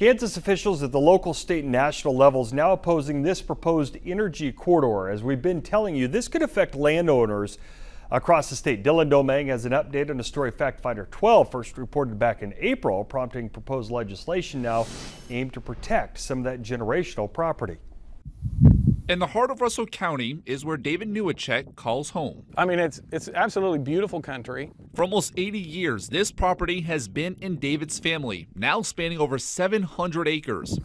Kansas officials at the local, state, and national levels now opposing this proposed energy corridor. As we've been telling you, this could affect landowners across the state. Dylan Domingue has an update on a story Fact Finder 12 first reported back in April, prompting proposed legislation now aimed to protect some of that generational property. In the heart of Russell County is where David Newacek calls home. I mean, it's absolutely beautiful country. For almost 80 years, this property has been in David's family, now spanning over 700 acres.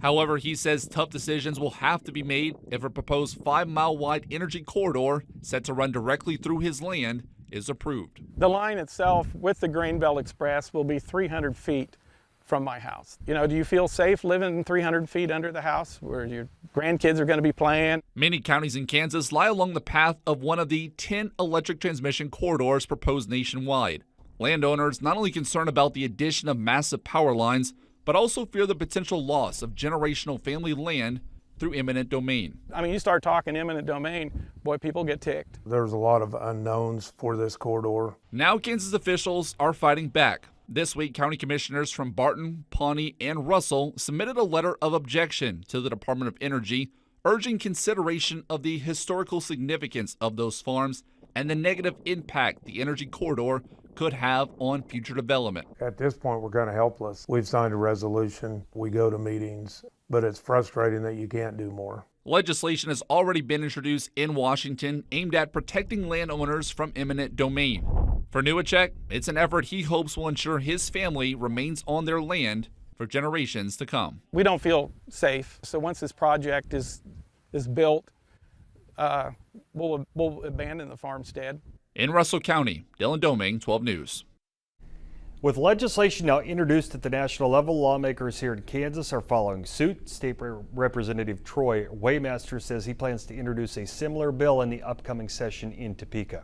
However, he says tough decisions will have to be made if a proposed 5-mile wide energy corridor set to run directly through his land is approved. The line itself with the Grain Belt Express will be 300 feet from my house. You know, do you feel safe living 300 feet under the house where your grandkids are going to be playing? Many counties in Kansas lie along the path of one of the 10 electric transmission corridors proposed nationwide. Landowners not only concerned about the addition of massive power lines, but also fear the potential loss of generational family land through eminent domain. I mean, you start talking eminent domain, boy, people get ticked. There's a lot of unknowns for this corridor. Now Kansas officials are fighting back. This week, county commissioners from Barton, Pawnee, and Russell submitted a letter of objection to the Department of Energy, urging consideration of the historical significance of those farms and the negative impact the energy corridor could have on future development. At this point, we're kind of helpless. We've signed a resolution, we go to meetings, but it's frustrating that you can't do more. Legislation has already been introduced in Washington aimed at protecting landowners from eminent domain. For Newacek, it's an effort he hopes will ensure his family remains on their land for generations to come. We don't feel safe, so once this project is built, we'll abandon the farmstead. In Russell County, Dylan Domingue, 12 News. With legislation now introduced at the national level, lawmakers here in Kansas are following suit. State Representative Troy Waymaster says he plans to introduce a similar bill in the upcoming session in Topeka.